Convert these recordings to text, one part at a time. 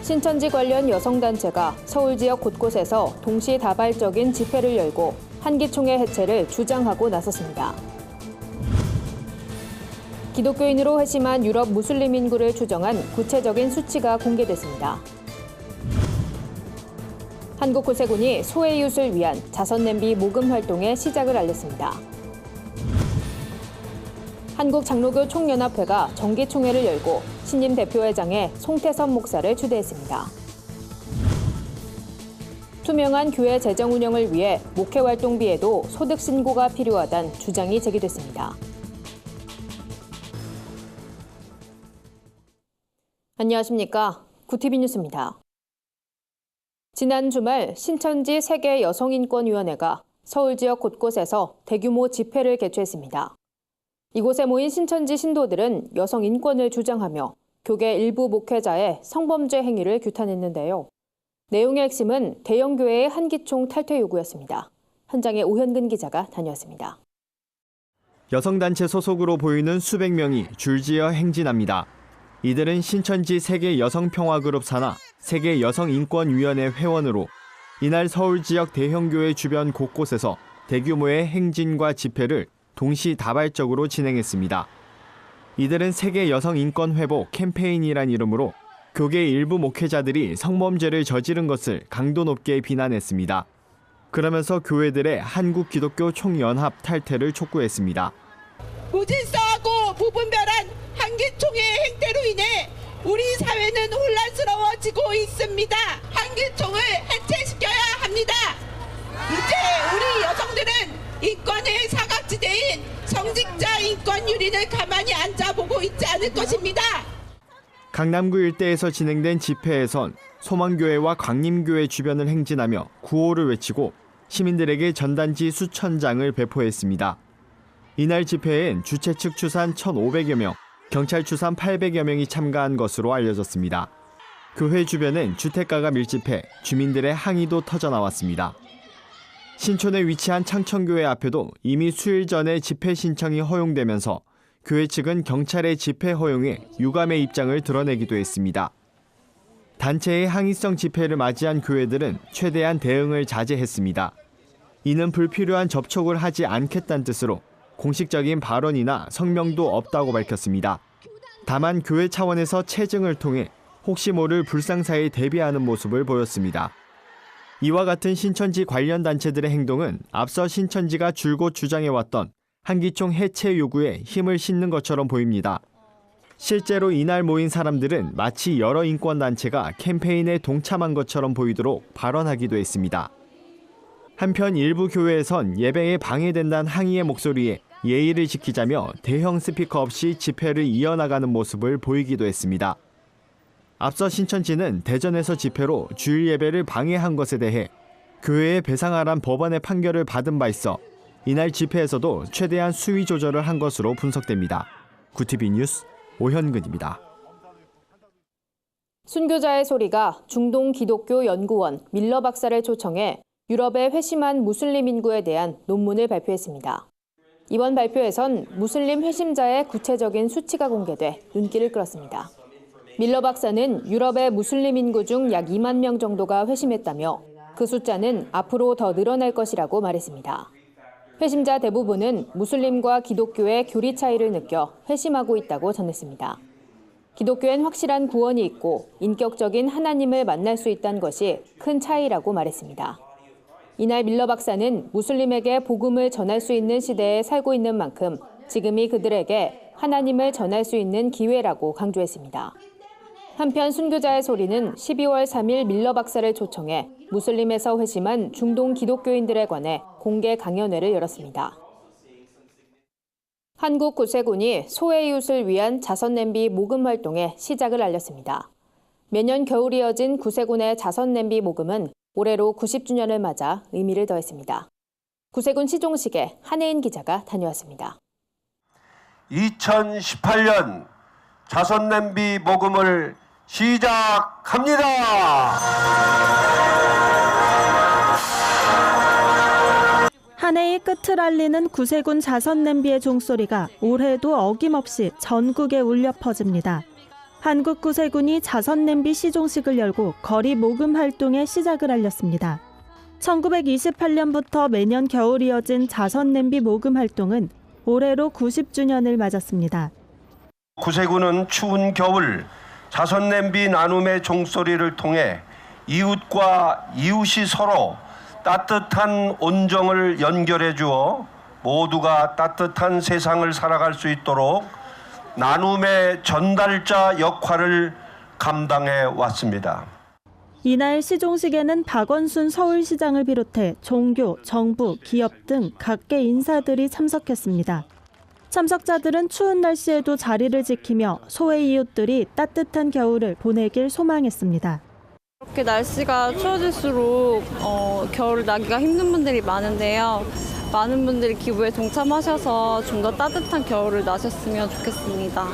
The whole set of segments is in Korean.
신천지 관련 여성단체가 서울 지역 곳곳에서 동시다발적인 집회를 열고 한기총의 해체를 주장하고 나섰습니다. 기독교인으로 회심한 유럽 무슬림 인구를 추정한 구체적인 수치가 공개됐습니다. 한국구세군이 소해 이웃을 위한 자선냄비 모금 활동의 시작을 알렸습니다. 한국장로교 총연합회가 정기총회를 열고 신임 대표회장에 송태섭 목사를 추대했습니다. 투명한 교회 재정 운영을 위해 목회 활동비에도 소득 신고가 필요하다는 주장이 제기됐습니다. 안녕하십니까. 구티비 뉴스입니다. 지난 주말 신천지 세계 여성인권위원회가 서울 지역 곳곳에서 대규모 집회를 개최했습니다. 이곳에 모인 신천지 신도들은 여성 인권을 주장하며 교계 일부 목회자의 성범죄 행위를 규탄했는데요. 내용의 핵심은 대형 교회의 한기총 탈퇴 요구였습니다. 현장에 오현근 기자가 다녀왔습니다. 여성단체 소속으로 보이는 수백 명이 줄지어 행진합니다. 이들은 신천지 세계 여성평화그룹 산하 세계 여성인권위원회 회원으로 이날 서울 지역 대형 교회 주변 곳곳에서 대규모의 행진과 집회를 동시다발적으로 진행했습니다. 이들은 세계 여성인권 회복 캠페인이란 이름으로 교계 일부 목회자들이 성범죄를 저지른 것을 강도 높게 비난했습니다. 그러면서 교회들의 한국기독교 총연합 탈퇴를 촉구했습니다. 무질서하고 무분별한 한기총의 행태로 인해 우리 사회는 혼란스러워지고 있습니다. 한기총을 해체시켜야 합니다. 이제 우리 여성들은 인권의 사각지대인 성직자 인권 유린을 가만히 앉아보고 있지 않을 것입니다. 강남구 일대에서 진행된 집회에선 소망교회와 광림교회 주변을 행진하며 구호를 외치고 시민들에게 전단지 수천 장을 배포했습니다. 이날 집회엔 주최 측 추산 1,500여 명, 경찰 추산 800여 명이 참가한 것으로 알려졌습니다. 교회 주변엔 주택가가 밀집해 주민들의 항의도 터져나왔습니다. 신촌에 위치한 창천교회 앞에도 이미 수일 전에 집회 신청이 허용되면서 교회 측은 경찰의 집회 허용에 유감의 입장을 드러내기도 했습니다. 단체의 항의성 집회를 맞이한 교회들은 최대한 대응을 자제했습니다. 이는 불필요한 접촉을 하지 않겠다는 뜻으로 공식적인 발언이나 성명도 없다고 밝혔습니다. 다만 교회 차원에서 체증을 통해 혹시 모를 불상사에 대비하는 모습을 보였습니다. 이와 같은 신천지 관련 단체들의 행동은 앞서 신천지가 줄곧 주장해왔던 한기총 해체 요구에 힘을 싣는 것처럼 보입니다. 실제로 이날 모인 사람들은 마치 여러 인권단체가 캠페인에 동참한 것처럼 보이도록 발언하기도 했습니다. 한편 일부 교회에선 예배에 방해된다는 항의의 목소리에 예의를 지키자며 대형 스피커 없이 집회를 이어나가는 모습을 보이기도 했습니다. 앞서 신천지는 대전에서 집회로 주일 예배를 방해한 것에 대해 교회에 배상하란 법원의 판결을 받은 바 있어 이날 집회에서도 최대한 수위 조절을 한 것으로 분석됩니다. 구티비 뉴스 오현근입니다. 순교자의 소리가 중동 기독교 연구원 밀러 박사를 초청해 유럽의 회심한 무슬림 인구에 대한 논문을 발표했습니다. 이번 발표에선 무슬림 회심자의 구체적인 수치가 공개돼 눈길을 끌었습니다. 밀러 박사는 유럽의 무슬림 인구 중 약 2만 명 정도가 회심했다며 그 숫자는 앞으로 더 늘어날 것이라고 말했습니다. 회심자 대부분은 무슬림과 기독교의 교리 차이를 느껴 회심하고 있다고 전했습니다. 기독교엔 확실한 구원이 있고 인격적인 하나님을 만날 수 있다는 것이 큰 차이라고 말했습니다. 이날 밀러 박사는 무슬림에게 복음을 전할 수 있는 시대에 살고 있는 만큼 지금이 그들에게 하나님을 전할 수 있는 기회라고 강조했습니다. 한편 순교자의 소리는 12월 3일 밀러 박사를 초청해 무슬림에서 회심한 중동 기독교인들에 관해 공개 강연회를 열었습니다. 한국구세군이 소해 이웃을 위한 자선냄비 모금 활동의 시작을 알렸습니다. 매년 겨울 이어진 구세군의 자선냄비 모금은 올해로 90주년을 맞아 의미를 더했습니다. 구세군 시종식에 한혜인 기자가 다녀왔습니다. 2018년 자선냄비 모금을 시작합니다. 한 해의 끝을 알리는 구세군 자선냄비의 종소리가 올해도 어김없이 전국에 울려 퍼집니다. 한국 구세군이 자선냄비 시종식을 열고 거리 모금 활동의 시작을 알렸습니다. 1928년부터 매년 겨울 이어진 자선냄비 모금 활동은 올해로 90주년을 맞았습니다. 구세군은 추운 겨울 자선냄비 나눔의 종소리를 통해 이웃과 이웃이 서로 따뜻한 온정을 연결해 주어 모두가 따뜻한 세상을 살아갈 수 있도록 나눔의 전달자 역할을 감당해 왔습니다. 이날 시종식에는 박원순 서울시장을 비롯해 종교, 정부, 기업 등 각계 인사들이 참석했습니다. 참석자들은 추운 날씨에도 자리를 지키며 소외 이웃들이 따뜻한 겨울을 보내길 소망했습니다. 이렇게 날씨가 추워질수록 겨울 나기가 힘든 분들이 많은데요. 많은 분들이 기부에 동참하셔서 좀 더 따뜻한 겨울을 나셨으면 좋겠습니다.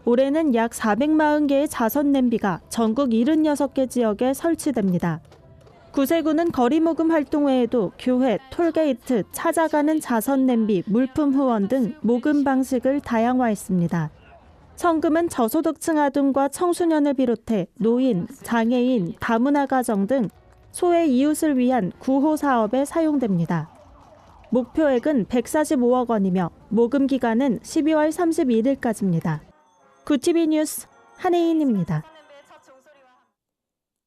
올해는 약 440개의 자선냄비가 전국 76개 지역에 설치됩니다. 구세군은 거리 모금 활동 외에도 교회, 톨게이트, 찾아가는 자선냄비, 물품 후원 등 모금 방식을 다양화했습니다. 성금은 저소득층 아동과 청소년을 비롯해 노인, 장애인, 다문화 가정 등 소외 이웃을 위한 구호 사업에 사용됩니다. 목표액은 145억 원이며 모금 기간은 12월 31일까지입니다. 구TV 뉴스 한혜인입니다.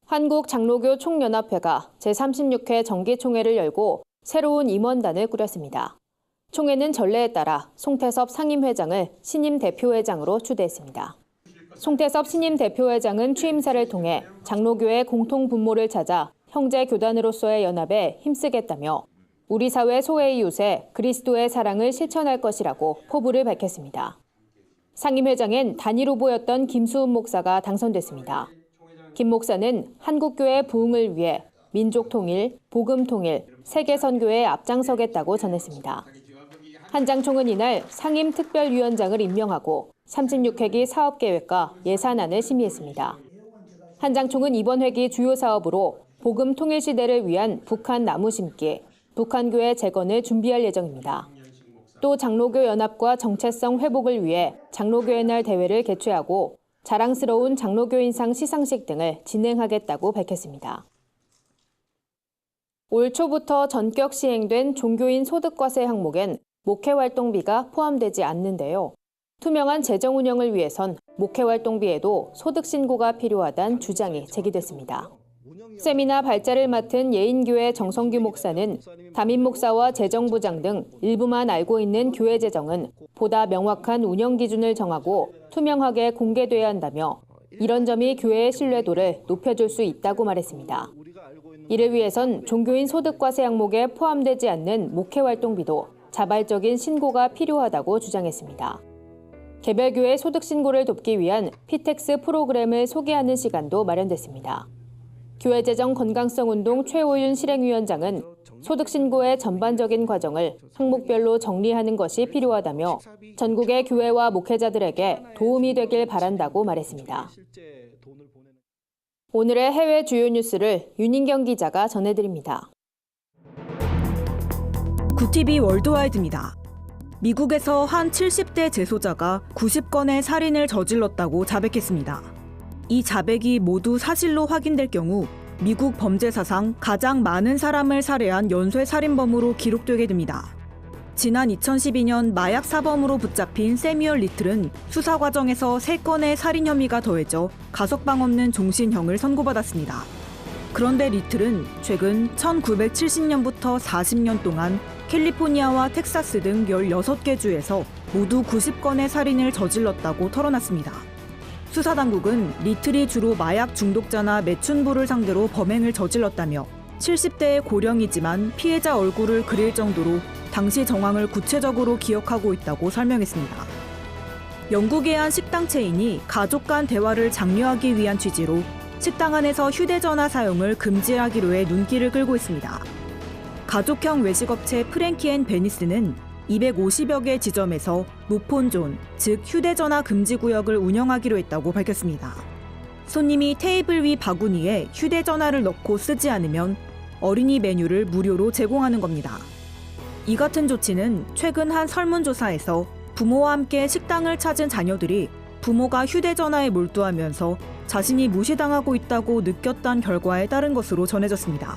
한국장로교 총연합회가 제36회 정기총회를 열고 새로운 임원단을 꾸렸습니다. 총회는 전례에 따라 송태섭 상임회장을 신임 대표회장으로 추대했습니다. 송태섭 신임 대표회장은 취임사를 통해 장로교의 공통 분모를 찾아 형제 교단으로서의 연합에 힘쓰겠다며 우리 사회 소외 이웃에 그리스도의 사랑을 실천할 것이라고 포부를 밝혔습니다. 상임회장엔 단일 후보였던 김수훈 목사가 당선됐습니다. 김 목사는 한국교회 부흥을 위해 민족 통일, 복음 통일, 세계 선교에 앞장서겠다고 전했습니다. 한장총은 이날 상임 특별위원장을 임명하고 36회기 사업계획과 예산안을 심의했습니다. 한장총은 이번 회기 주요 사업으로 복음 통일 시대를 위한 북한 나무 심기, 북한교회 재건을 준비할 예정입니다. 또 장로교 연합과 정체성 회복을 위해 장로교의 날 대회를 개최하고 자랑스러운 장로교인상 시상식 등을 진행하겠다고 밝혔습니다. 올 초부터 전격 시행된 종교인 소득과세 항목엔 목회활동비가 포함되지 않는데요. 투명한 재정 운영을 위해선 목회활동비에도 소득신고가 필요하다는 주장이 제기됐습니다. 세미나 발자를 맡은 예인교회 정성규 목사는 담임 목사와 재정부장 등 일부만 알고 있는 교회 재정은 보다 명확한 운영 기준을 정하고 투명하게 공개돼야 한다며 이런 점이 교회의 신뢰도를 높여줄 수 있다고 말했습니다. 이를 위해선 종교인 소득과세 항목에 포함되지 않는 목회활동비도 자발적인 신고가 필요하다고 주장했습니다. 개별 교회 소득 신고를 돕기 위한 피텍스 프로그램을 소개하는 시간도 마련됐습니다. 교회재정 건강성운동 최오윤 실행위원장은 소득신고의 전반적인 과정을 항목별로 정리하는 것이 필요하다며 전국의 교회와 목회자들에게 도움이 되길 바란다고 말했습니다. 오늘의 해외 주요 뉴스를 윤인경 기자가 전해드립니다. 구TV 월드와이드입니다. 미국에서 한 70대 재소자가 90건의 살인을 저질렀다고 자백했습니다. 이 자백이 모두 사실로 확인될 경우 미국 범죄 사상 가장 많은 사람을 살해한 연쇄 살인범으로 기록되게 됩니다. 지난 2012년 마약 사범으로 붙잡힌 세뮤얼 리틀은 수사 과정에서 3건의 살인 혐의가 더해져 가석방 없는 종신형을 선고받았습니다. 그런데 리틀은 최근 1970년부터 40년 동안 캘리포니아와 텍사스 등 16개 주에서 모두 90건의 살인을 저질렀다고 털어놨습니다. 수사당국은 리틀이 주로 마약 중독자나 매춘부를 상대로 범행을 저질렀다며 70대의 고령이지만 피해자 얼굴을 그릴 정도로 당시 정황을 구체적으로 기억하고 있다고 설명했습니다. 영국의 한 식당 체인이 가족 간 대화를 장려하기 위한 취지로 식당 안에서 휴대전화 사용을 금지하기로 해 눈길을 끌고 있습니다. 가족형 외식업체 프랭키 앤 베니스는 250여 개 지점에서 노폰존, 즉 휴대전화 금지 구역을 운영하기로 했다고 밝혔습니다. 손님이 테이블 위 바구니에 휴대전화를 넣고 쓰지 않으면 어린이 메뉴를 무료로 제공하는 겁니다. 이 같은 조치는 최근 한 설문조사에서 부모와 함께 식당을 찾은 자녀들이 부모가 휴대전화에 몰두하면서 자신이 무시당하고 있다고 느꼈다는 결과에 따른 것으로 전해졌습니다.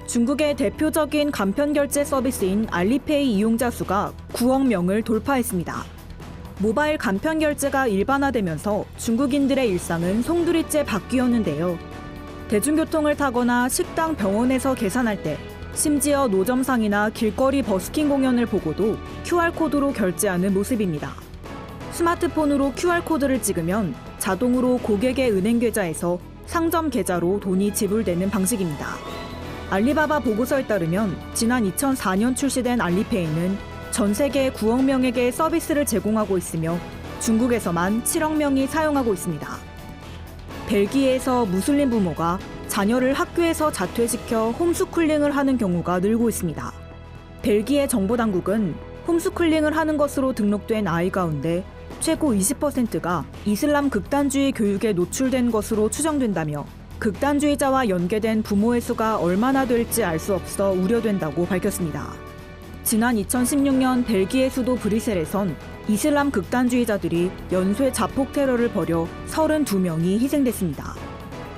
중국의 대표적인 간편결제 서비스인 알리페이 이용자 수가 9억 명을 돌파했습니다. 모바일 간편결제가 일반화되면서 중국인들의 일상은 송두리째 바뀌었는데요. 대중교통을 타거나 식당, 병원에서 계산할 때, 심지어 노점상이나 길거리 버스킹 공연을 보고도 QR코드로 결제하는 모습입니다. 스마트폰으로 QR코드를 찍으면 자동으로 고객의 은행 계좌에서 상점 계좌로 돈이 지불되는 방식입니다. 알리바바 보고서에 따르면 지난 2004년 출시된 알리페이는 전 세계 9억 명에게 서비스를 제공하고 있으며 중국에서만 7억 명이 사용하고 있습니다. 벨기에에서 무슬림 부모가 자녀를 학교에서 자퇴시켜 홈스쿨링을 하는 경우가 늘고 있습니다. 벨기에 정보당국은 홈스쿨링을 하는 것으로 등록된 아이 가운데 최고 20%가 이슬람 극단주의 교육에 노출된 것으로 추정된다며 극단주의자와 연계된 부모의 수가 얼마나 될지 알 수 없어 우려된다고 밝혔습니다. 지난 2016년 벨기에 수도 브뤼셀에선 이슬람 극단주의자들이 연쇄 자폭 테러를 벌여 32명이 희생됐습니다.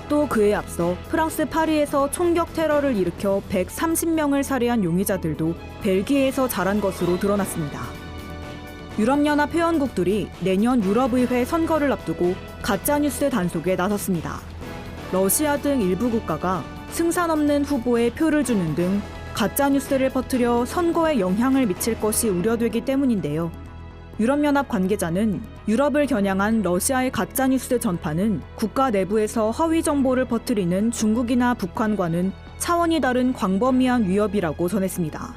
또 그에 앞서 프랑스 파리에서 총격 테러를 일으켜 130명을 살해한 용의자들도 벨기에에서 자란 것으로 드러났습니다. 유럽연합 회원국들이 내년 유럽의회 선거를 앞두고 가짜뉴스 단속에 나섰습니다. 러시아 등 일부 국가가 승산 없는 후보에 표를 주는 등 가짜뉴스를 퍼뜨려 선거에 영향을 미칠 것이 우려되기 때문인데요. 유럽연합 관계자는 유럽을 겨냥한 러시아의 가짜뉴스 전파는 국가 내부에서 허위 정보를 퍼뜨리는 중국이나 북한과는 차원이 다른 광범위한 위협이라고 전했습니다.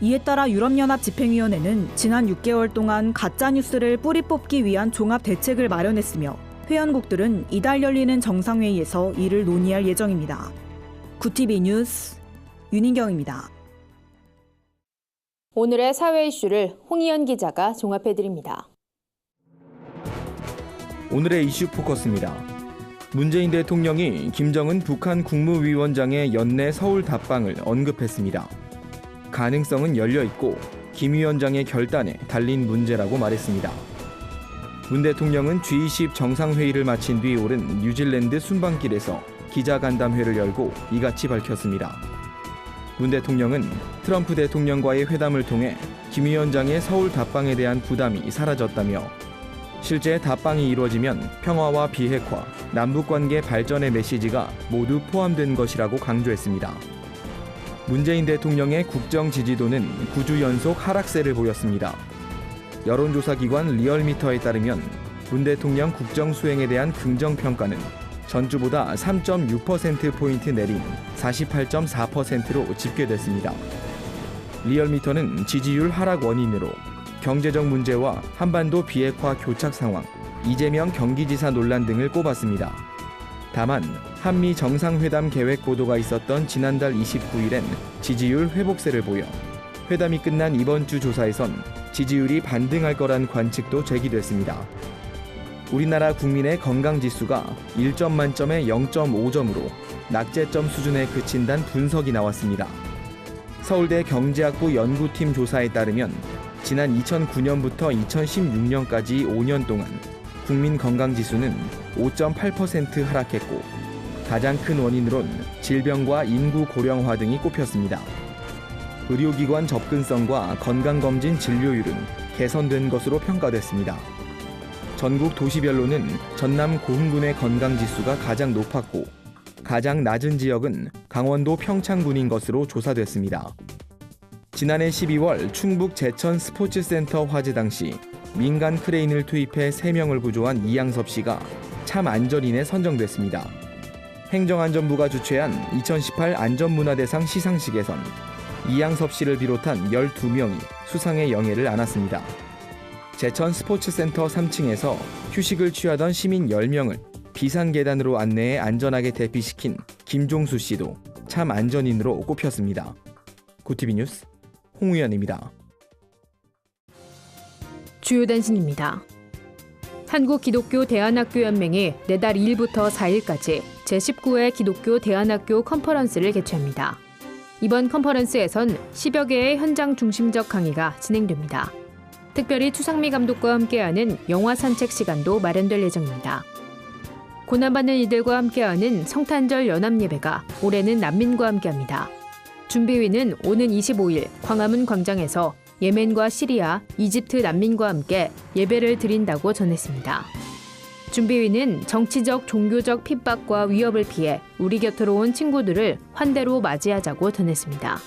이에 따라 유럽연합 집행위원회는 지난 6개월 동안 가짜뉴스를 뿌리 뽑기 위한 종합 대책을 마련했으며 회원국들은 이달 열리는 정상회의에서 이를 논의할 예정입니다. 구티비 뉴스 윤인경입니다. 오늘의 사회 이슈를 홍희연 기자가 종합해드립니다. 오늘의 이슈 포커스입니다. 문재인 대통령이 김정은 북한 국무위원장의 연내 서울 답방을 언급했습니다. 가능성은 열려있고 김 위원장의 결단에 달린 문제라고 말했습니다. 문 대통령은 G20 정상회의를 마친 뒤 오른 뉴질랜드 순방길에서 기자간담회를 열고 이같이 밝혔습니다. 문 대통령은 트럼프 대통령과의 회담을 통해 김 위원장의 서울 답방에 대한 부담이 사라졌다며 실제 답방이 이루어지면 평화와 비핵화, 남북관계 발전의 메시지가 모두 포함된 것이라고 강조했습니다. 문재인 대통령의 국정 지지도는 9주 연속 하락세를 보였습니다. 여론조사기관 리얼미터에 따르면 문 대통령 국정 수행에 대한 긍정평가는 전주보다 3.6%포인트 내린 48.4%로 집계됐습니다. 리얼미터는 지지율 하락 원인으로 경제적 문제와 한반도 비핵화 교착 상황, 이재명 경기지사 논란 등을 꼽았습니다. 다만 한미 정상회담 계획 보도가 있었던 지난달 29일엔 지지율 회복세를 보여 회담이 끝난 이번 주 조사에선 지지율이 반등할 거란 관측도 제기됐습니다. 우리나라 국민의 건강지수가 1점 만점에 0.5점으로 낙제점 수준에 그친다는 분석이 나왔습니다. 서울대 경제학부 연구팀 조사에 따르면 지난 2009년부터 2016년까지 5년 동안 국민 건강지수는 5.8% 하락했고 가장 큰 원인으론 질병과 인구 고령화 등이 꼽혔습니다. 의료기관 접근성과 건강검진 진료율은 개선된 것으로 평가됐습니다. 전국 도시별로는 전남 고흥군의 건강지수가 가장 높았고 가장 낮은 지역은 강원도 평창군인 것으로 조사됐습니다. 지난해 12월 충북 제천 스포츠센터 화재 당시 민간 크레인을 투입해 3명을 구조한 이양섭 씨가 참 안전인에 선정됐습니다. 행정안전부가 주최한 2018 안전문화대상 시상식에선 이양섭 씨를 비롯한 12명이 수상의 영예를 안았습니다. 제천 스포츠센터 3층에서 휴식을 취하던 시민 10명을 비상계단으로 안내해 안전하게 대피시킨 김종수 씨도 참 안전인으로 꼽혔습니다. 구티비 뉴스 홍우연입니다. 주요 단신입니다. 한국기독교대안학교연맹이 내달 2일부터 4일까지 제19회 기독교 대안학교 컨퍼런스를 개최합니다. 이번 컨퍼런스에선 10여 개의 현장 중심적 강의가 진행됩니다. 특별히 추상미 감독과 함께하는 영화 산책 시간도 마련될 예정입니다. 고난받는 이들과 함께하는 성탄절 연합예배가 올해는 난민과 함께합니다. 준비위는 오는 25일 광화문 광장에서 예멘과 시리아, 이집트 난민과 함께 예배를 드린다고 전했습니다. 준비위는 정치적, 종교적 핍박과 위협을 피해 우리 곁으로 온 친구들을 환대로 맞이하자고 전했습니다.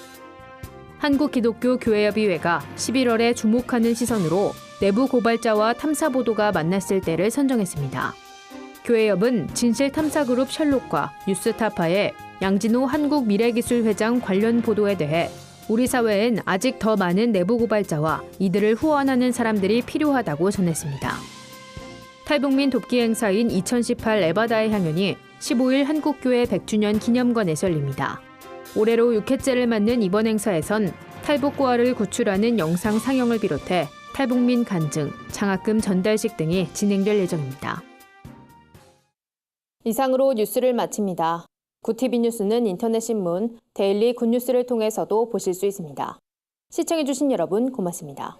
한국기독교교회협의회가 11월에 주목하는 시선으로 내부 고발자와 탐사보도가 만났을 때를 선정했습니다. 교회협은 진실탐사그룹 셜록과 뉴스타파의 양진호 한국미래기술회장 관련 보도에 대해 우리 사회엔 아직 더 많은 내부 고발자와 이들을 후원하는 사람들이 필요하다고 전했습니다. 탈북민 돕기 행사인 2018 에바다의 향연이 15일 한국교회 100주년 기념관에서 열립니다. 올해로 6회째를 맞는 이번 행사에선 탈북고아를 구출하는 영상 상영을 비롯해 탈북민 간증, 장학금 전달식 등이 진행될 예정입니다. 이상으로 뉴스를 마칩니다. 구TV 뉴스는 인터넷 신문 데일리 굿뉴스를 통해서도 보실 수 있습니다. 시청해주신 여러분 고맙습니다.